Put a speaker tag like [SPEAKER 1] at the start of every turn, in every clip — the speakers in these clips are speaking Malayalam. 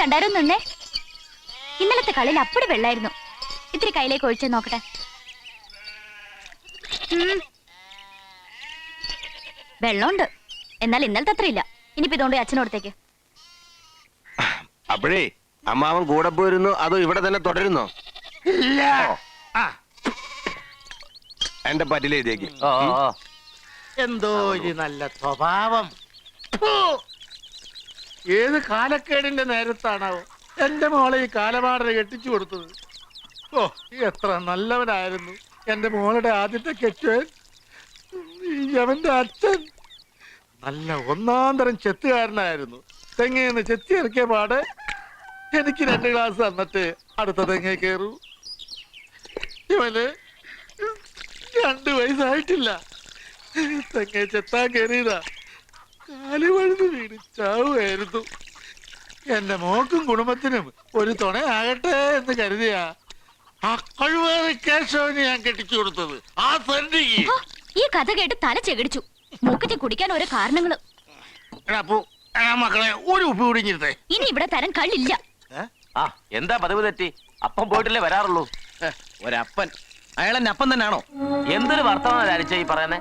[SPEAKER 1] പണ്ടാരൊന്നുണ്ടേ. ഇന്നലത്തെ കളിയിൽ അപ്പടി വെള്ളായിരുന്നു. ഇത്തിരി കയ്യിലേക്ക് ഒഴിച്ചു നോക്കട്ടെ. വെള്ളമുണ്ട്, എന്നാൽ ഇന്നലത്തെ അത്ര ഇല്ല. ഇനിയിപ്പോ ഇതുകൊണ്ട് അച്ഛനോടത്തേക്ക്.
[SPEAKER 2] അപ്പോഴേ അമ്മാവൻ കൂടെ പോയിരുന്നു അതോ ഇവിടെ തന്നെ തുടരുന്നോ?
[SPEAKER 3] ഇല്ല.
[SPEAKER 2] എന്റെ പറ്റിലെഴുതിയേക്ക്.
[SPEAKER 3] എന്തോ ഒരു നല്ല സ്വഭാവം. ഏത് കാലക്കേടിന്റെ നേരത്താണാവോ എന്റെ മോളെ ഈ കാലമാടനെ കെട്ടിച്ചു കൊടുത്തത്. ഓ, എത്ര നല്ലവനായിരുന്നു എന്റെ മോളുടെ ആദ്യത്തെ കെട്ടുവൻ. അവന്റെ അച്ഛൻ നല്ല ഒന്നാന്തരം ചെത്തുകാരനായിരുന്നു. തെങ്ങേന്ന് ചെത്തി ഇറക്കിയ പാടെ എനിക്ക് 2 ഗ്ലാസ് തന്നിട്ട് അടുത്ത തെങ്ങേ കയറൂ. ഇവന് 2 വയസ്സായിട്ടില്ല. തെങ്ങേ ചെത്താൻ കയറിയതാ, കാല് വഴുത് വീട് ചാവുമായിരുന്നു. എന്റെ മോക്കും കുടുംബത്തിനും ഒരു തുണയാകട്ടെ എന്ന് കരുതിയാ ആ കഴിവേറെ കേശവന് ഞാൻ കെട്ടിച്ചു കൊടുത്തത്. ആ തണ്ടിക്ക്
[SPEAKER 1] ഈ കഥ കേട്ട് തല ചെകിടിച്ചു. മൂക്കറ്റി കുടിക്കാൻ ഓരോ കാരണങ്ങള്.
[SPEAKER 3] മക്കളെ ഒരു ഉപ്പ് കുടിഞ്ഞിരുത്തേ.
[SPEAKER 1] ഇനി ഇവിടെ തരാൻ കള്ളില്ല.
[SPEAKER 4] എന്താ പതിവ് തെറ്റി? അപ്പം പോയിട്ടില്ലേ വരാറുള്ളൂ.
[SPEAKER 2] ഒരപ്പൻ, അയാളെന്നെ അപ്പം തന്നെയാണോ?
[SPEAKER 4] എന്തൊരു വർത്തമാനം ധരിച്ച ഈ പറയുന്നേ?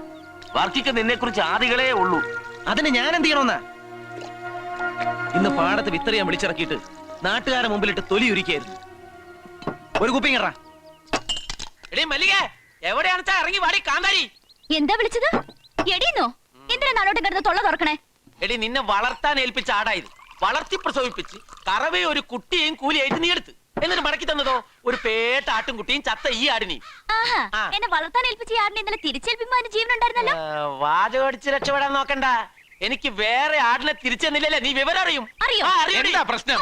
[SPEAKER 4] വർക്കിക്ക് നിന്നെ കുറിച്ച് ആദികളേ ഉള്ളൂ.
[SPEAKER 2] അതിന് ഞാൻ എന്ത് ചെയ്യണമെന്നാ? ഇന്ന് പാടത്ത് വിത്തറിയാൻ വിളിച്ചിറക്കിയിട്ട് നാട്ടുകാരെ മുമ്പിലിട്ട് തൊലി ഉരിക്കായിരുന്നു. ഒരു കുപ്പി ഇറ.
[SPEAKER 4] എവിടെയാണ് ഇറങ്ങി വാടി കാന്താരി.
[SPEAKER 1] എന്താ വിളിച്ചത്? എടീന്നോ? എന്തിനാ നാളോട്ട് കിടന്ന് തൊള്ള തുറക്കണേ?
[SPEAKER 4] എടി, നിന്നെ വളർത്താൻ ഏൽപ്പിച്ച ആടായത്. വളർത്തി പ്രസവിപ്പിച്ച് കറവേ ഒരു കുട്ടിയെയും കൂലിയായിട്ട് നീ എടുത്ത്. എന്നിട്ട് മടക്കി തന്നതോ ഒരു പേട്ട ആട്ടുംകുട്ടിയും ചത്ത ഈ ആടിനെയും.
[SPEAKER 1] എന്നെ വളർത്താൻ ഏൽപ്പിച്ച ആടിനെ ഇന്നലെ തിരിച്ചേൽപ്പിക്കുമ്പോ അതിന് ജീവനുണ്ടായിരുന്നല്ലോ.
[SPEAKER 4] വാചകടിച്ച് രക്ഷപ്പെടാൻ നോക്കണ്ട. എനിക്ക് വേറെ ആടിനെ തിരിച്ചെന്നില്ലല്ലേ നീ വിവരം അറിയും.
[SPEAKER 2] എന്താ പ്രശ്നം?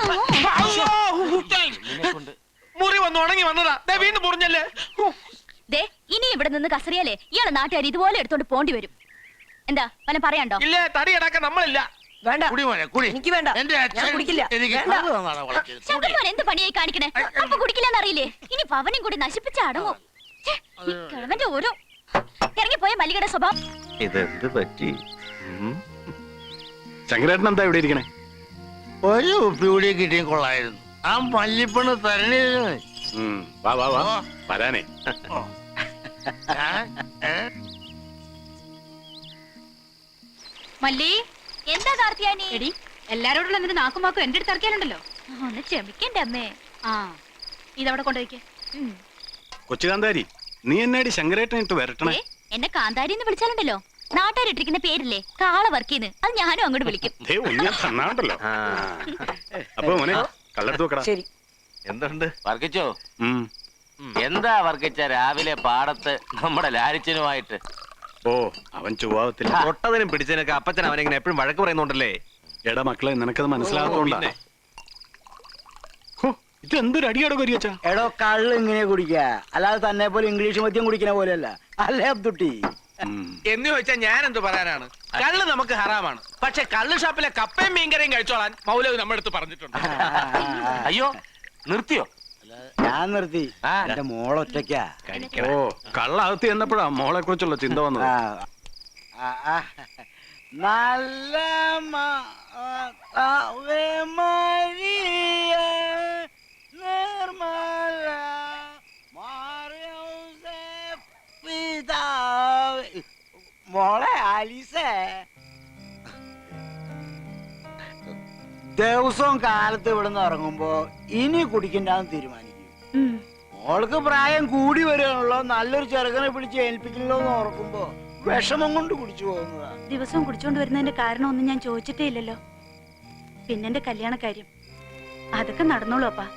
[SPEAKER 4] മുറി വന്ന് ഉണങ്ങി വന്നതാ, വീണ്ടും മുറിഞ്ഞല്ലേ.
[SPEAKER 1] ഇനി ഇവിടെ നിന്ന് കസറിയാലേ ഇയാളെ നാട്ടുകാർ ഇതുപോലെ എടുത്തോണ്ട് പോണ്ടി വരും. എന്താ വല്ല പറയാണ്ടോ?
[SPEAKER 4] ഇല്ല, തടി കിടക്കാൻ നമ്മളില്ല.
[SPEAKER 3] വേണ്ട, എനിക്ക് വേണ്ട, ഞാൻ കുടിക്കില്ല.
[SPEAKER 1] ശങ്കർമോൻ എന്ത് പണിയായി കാണിക്കണേ? അപ്പൊ കുടിക്കില്ലെന്ന് അറിയില്ലേ? ഇനി പവനും കൂടി നശിപ്പിച്ച അടങ്ങും. കിഴവന്റെ ഓരോ ഇറങ്ങിപ്പോയ മല്ലികയുടെ സ്വഭാവം.
[SPEAKER 2] ഇതെന്ത് പറ്റി? ശങ്കരേട്ടൻ എന്താ ഇവിടെ ഇരിക്കണേ?
[SPEAKER 3] ഒരു ഉപ്പി കൂടി കിട്ടിയും കൊള്ളായിരുന്നു. ആ മല്ലിപ്പണ് തരണേ.
[SPEAKER 2] വാ വാ വാ, വരാനേ.
[SPEAKER 1] മല്ലി, എന്താ കാർത്തിയാനി?
[SPEAKER 5] എടി, എല്ലാരോടുള്ള നിന്റെ നാക്കുമാക്കും എന്റെ അടുത്ത് ഇറക്കിയാലുണ്ടല്ലോ.
[SPEAKER 1] ഒന്ന് ക്ഷമിക്കണ്ടേ അമ്മേ.
[SPEAKER 5] ഇതവിടെ കൊണ്ടുപോയിക്കേ.
[SPEAKER 2] കൊച്ചുകാന്താരി, നീ എന്നാടി ശങ്കരേട്ടൻ ഇട്ട് വരട്ടണേ?
[SPEAKER 1] എന്നെ കാന്താരി എന്ന് വിളിച്ചാലുണ്ടല്ലോ നാട്ടുകാരിട്ടിരിക്കുന്ന പേരില്ലേ കാള വർക്കീന്ന്, അത് ഞാനും അങ്ങോട്ട് വിളിക്കും.
[SPEAKER 2] അപ്പൊ മോനെ കള്ളെടുത്ത് നോക്കടാ.
[SPEAKER 5] ശരി.
[SPEAKER 4] എന്തുണ്ട് വർക്കിച്ചോ? എന്താ വർക്കിച്ച രാവിലെ പാടത്ത് നമ്മുടെ ലാരിച്ചനുമായിട്ട്?
[SPEAKER 2] ഓ, അവൻ ചൊവ്വാവത്തില്ല.
[SPEAKER 6] തൊട്ടതിനും പിടിച്ചതിനൊക്കെ അപ്പച്ചൻ അവനെങ്ങനെ എപ്പോഴും വഴക്ക് പറയുന്നുണ്ടല്ലേ?
[SPEAKER 2] എടാ മക്കളെ, നിനക്കത് മനസ്സിലാകത്തോണ്ടേ. ഇതെന്തൊരു അടിയാടോ കരിയച്ചാ.
[SPEAKER 7] എടോ, കള്ള് ഇങ്ങനെ കുടിക്ക, അല്ലാതെ തന്നെ പോലെ ഇംഗ്ലീഷ് മദ്യം കുടിക്കുന്ന പോലെയല്ല അല്ലേ അബ്ദുട്ടി?
[SPEAKER 6] എന്ന് ചോദിച്ചാൽ ഞാൻ എന്ത് പറയാനാണ്? കള്ള് നമുക്ക് ഹറാമാണ്. പക്ഷെ കള്ള് ഷാപ്പിലെ കപ്പയും മീൻകറിയും കഴിച്ചോളാൻ മൗലവി നമ്മുടെ അടുത്ത് പറഞ്ഞിട്ടുണ്ട്.
[SPEAKER 4] അയ്യോ, നിർത്തിയോ?
[SPEAKER 7] ഞാൻ നിർത്തി. എന്റെ മോളൊറ്റയ്ക്കാ.
[SPEAKER 2] ഓ, കള്ളകത്ത് ചെന്നപ്പോഴാ മോളെ കുറിച്ചുള്ള ചിന്ത വന്നത്.
[SPEAKER 7] നല്ല മോളെ ആലീസേ, ദിവസവും കാലത്ത് ഇവിടുന്ന് ഇറങ്ങുമ്പോ ഇനി കുടിക്കണ്ടെന്ന് തീരുമാനിക്കും. മോൾക്ക് പ്രായം കൂടി വരികയാണല്ലോ, നല്ലൊരു ചെറുക്കനെ പിടിച്ച് ഏൽപ്പിക്കണല്ലോ എന്ന് ഓർക്കുമ്പോ വിഷമം കൊണ്ട് കുടിച്ചു പോകുന്നതാ.
[SPEAKER 5] ദിവസവും കുടിച്ചോണ്ട് വരുന്നതിന്റെ കാരണം ഒന്നും ഞാൻ ചോദിച്ചിട്ടേ ഇല്ലല്ലോ. പിന്നെ എന്റെ കല്യാണക്കാര്യം അതൊക്കെ നടന്നോളൂ അപ്പാ.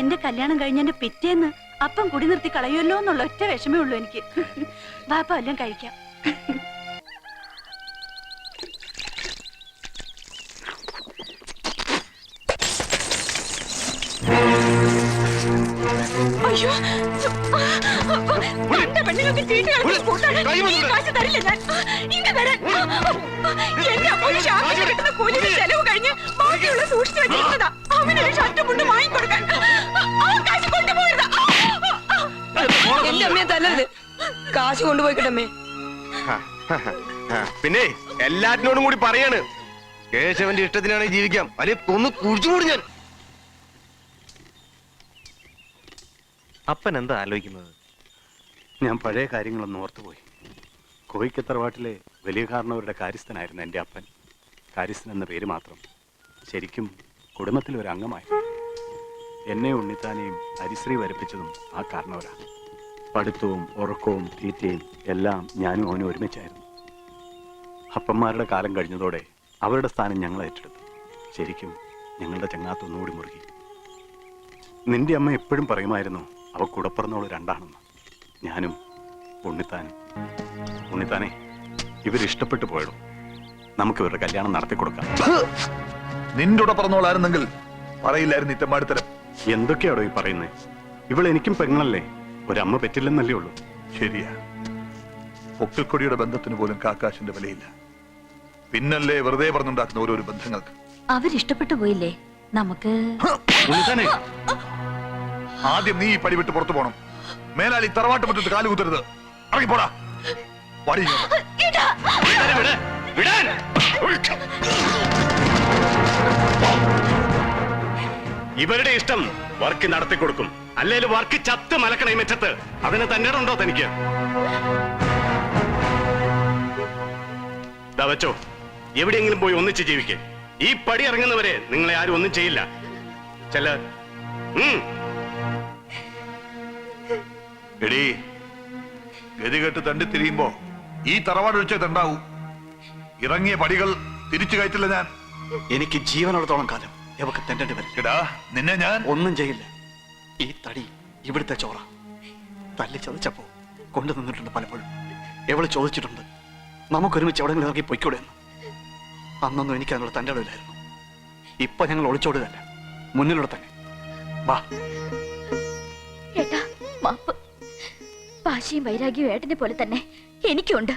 [SPEAKER 5] എന്റെ കല്യാണം കഴിഞ്ഞെന്റെ പിറ്റേന്ന് അപ്പം കുടി നിർത്തി കളയുമല്ലോ എന്നുള്ള ഒറ്റ വിഷമേ ഉള്ളൂ എനിക്ക്. ബാപ്പ എല്ലാം കഴിക്കാം. അയ്യോ, പെണ്ണുങ്ങൾക്ക് ചീട്ട് തരില്ല ഞാൻ. ഇങ്ങനെ തരാൻ എന്റെ അമ്മ ഷാപ്പിൽ കിട്ടുന്ന കൂലിയുടെ ചെലവ് കഴിഞ്ഞ് ബാക്കിയുള്ള സൂക്ഷിച്ചു വെച്ചിരുന്നതാ. അവനൊരു ഷർട്ട് മുണ്ട് വാങ്ങിക്കൊടുക്കാൻ ആ കാശ് കൊണ്ടുപോയത്.
[SPEAKER 8] എന്റെ അമ്മയെ തല്ലരുത്, കാശ് കൊണ്ടുപോയിക്കട്ടമ്മേ.
[SPEAKER 2] പിന്നെ എല്ലാറ്റിനോടും കൂടി പറയാണ്, കേശവന്റെ ഇഷ്ടത്തിനാണ് ജീവിക്കാം, അല്ലെ ഒന്ന് കുഴിച്ചുകൂടി ഞാൻ. അപ്പൻ എന്താ ആലോചിക്കുന്നത്?
[SPEAKER 9] ഞാൻ പഴയ കാര്യങ്ങളൊന്നും ഓർത്തുപോയി. കോയിക്കത്തറവാട്ടിലെ വലിയ കാരണവരുടെ കാര്യസ്ഥനായിരുന്നു എൻ്റെ അപ്പൻ. കാര്യസ്ഥൻ എന്ന പേര് മാത്രം, ശരിക്കും കുടുംബത്തിലെ ഒരു അംഗമായിരുന്നു. എന്നെ ഉണ്ണിത്താനെയും ഹരിശ്രീ വരപ്പിച്ചതും ആ കാരണവരാണ്. പഠിത്തവും ഉറക്കവും തീറ്റയും എല്ലാം ഞാനും അവനും ഒരുമിച്ചായിരുന്നു. അപ്പന്മാരുടെ കാലം കഴിഞ്ഞതോടെ അവരുടെ സ്ഥാനം ഞങ്ങൾ ഏറ്റെടുത്തു. ശരിക്കും ഞങ്ങളുടെ ചങ്ങാത്ത ഒന്നുകൂടി മുറുകി. നിന്റെ അമ്മ എപ്പോഴും പറയുമായിരുന്നു അവ കുടപ്പുറന്നോള് രണ്ടാണെന്ന്. ഞാനും ഉണ്ണിത്താനും. ഉണ്ണിത്താനെ, ഇവരിഷ്ടപ്പെട്ടു പോയടും. നമുക്ക് ഇവരുടെ കല്യാണം നടത്തി കൊടുക്കാം.
[SPEAKER 10] നിന്റെ കൂടെ പറഞ്ഞോളായിരുന്നെങ്കിൽ പറയില്ലായിരുന്നു ഇത്തമാടിത്തരം.
[SPEAKER 9] എന്തൊക്കെയാടോ ഈ പറയുന്നേ? ഇവളെനിക്കും പെങ്ങളല്ലേ, ഒരമ്മ പറ്റില്ലെന്നല്ലേ ഉള്ളൂ.
[SPEAKER 10] ശരിയാ, പൊക്കിൾക്കൊടിയുടെ ബന്ധത്തിന് പോലും കാക്കാശിന്റെ വിലയില്ല. പിന്നല്ലേ വെറുതെ പറഞ്ഞുണ്ടാക്കുന്ന ഓരോരോ ബന്ധങ്ങൾക്ക്.
[SPEAKER 1] അവരിഷ്ടപ്പെട്ടു പോയില്ലേ? നമുക്ക്
[SPEAKER 9] ഉണ്ണിത്താനെ,
[SPEAKER 10] ആദ്യം നീ ഈ പടി വിട്ട് പുറത്തു പോണം. മേലാൽ ഈ തറവാട്ട് മുറ്റത്ത് കാല് കുത്തരുത്. ഇറങ്ങിപ്പോടാ. വടി
[SPEAKER 9] ഇവരുടെ ഇഷ്ടം വർക്ക് നടത്തി കൊടുക്കും. അല്ലേലും വർക്ക് ചത്ത് മലക്കണ ഈ മെച്ചത്ത്. അതിന് തന്നെ ഉണ്ടോ തനിക്ക്? ദാ വെച്ചോ, എവിടെയെങ്കിലും പോയി ഒന്നിച്ച് ജീവിക്കേ. ഈ പടി ഇറങ്ങുന്നവരെ നിങ്ങളെ ആരും ഒന്നും ചെയ്യില്ല. ചെല
[SPEAKER 10] എടീ, ഗതികെട്ട് തണ്ടിത്തിരിയുമ്പോ ഈ തറവാട് വെച്ചതുണ്ടാവൂ. ഇറങ്ങിയ പടികൾ തിരിച്ചു കയറ്റില്ല ഞാൻ.
[SPEAKER 9] എനിക്ക് ജീവനോടത്തോളം കാലം ഇവക്ക് തെണ്ടേണ്ടി വരില്ല.
[SPEAKER 10] എടാ, നിന്നെ ഞാൻ
[SPEAKER 9] ഒന്നും ചെയ്യില്ല. ഈ തടി ഇവിടുത്തെ ചോറ. തല്ലി ചതച്ചപ്പോ കൊണ്ടു നിന്നിട്ടുണ്ട് പലപ്പോഴും. എവള് ചോദിച്ചിട്ടുണ്ട്, നമുക്കൊരുമിച്ച് എവിടെങ്കിലും ഇറങ്ങി പൊയ്ക്കൂടെ എന്ന്. അന്നൊന്നും എനിക്ക് അതിനുള്ള തൻ്റെ ഇടയിലായിരുന്നു. ഇപ്പൊ ഞങ്ങൾ ഒളിച്ചോടുകയല്ല, മുന്നിലൂടെ തന്നെ. വാ.
[SPEAKER 1] ഏട്ടാ, മാപ്പ്. വാശിയും വൈരാഗ്യവും ഏട്ടനെ പോലെ തന്നെ എനിക്കുണ്ട്.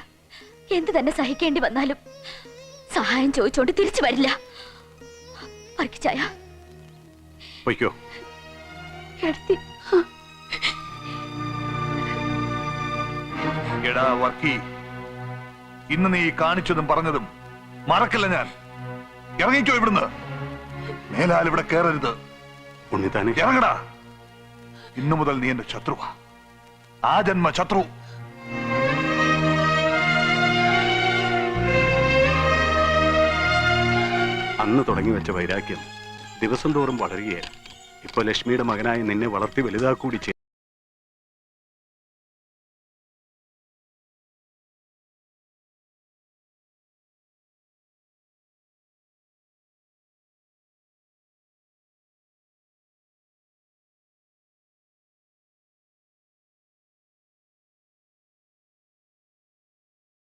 [SPEAKER 1] എന്ത് തന്നെ സഹിക്കേണ്ടി വന്നാലും സഹായം ചോദിച്ചോണ്ട് തിരിച്ചു വരില്ല. വർക്കിച്ചായ
[SPEAKER 9] പൊയ്ക്കോ.
[SPEAKER 1] എടുത്തി
[SPEAKER 10] എടാ വർക്കി, ഇന്ന് നീ കാണിച്ചതും പറഞ്ഞതും മറക്കില്ല ഞാൻ. ഇറങ്ങിക്കോ ഇവിടുന്ന്. മേലാൽ ഇവിടെ കയറരുത്.
[SPEAKER 9] ഉണ്ണിത്താനെ,
[SPEAKER 10] ഇറങ്ങടാ. ഇന്നു മുതൽ നീ എന്റെ ശത്രുവാ, ആ ജന്മ ശത്രു.
[SPEAKER 9] അന്ന് തുടങ്ങി വെച്ച വൈരാഗ്യം ദിവസം തോറും വളരുകയായിരുന്നു. ഇപ്പൊ ലക്ഷ്മിയുടെ മകനായി നിന്നെ വളർത്തി വലുതാക്കൂടി ചെയ്തു.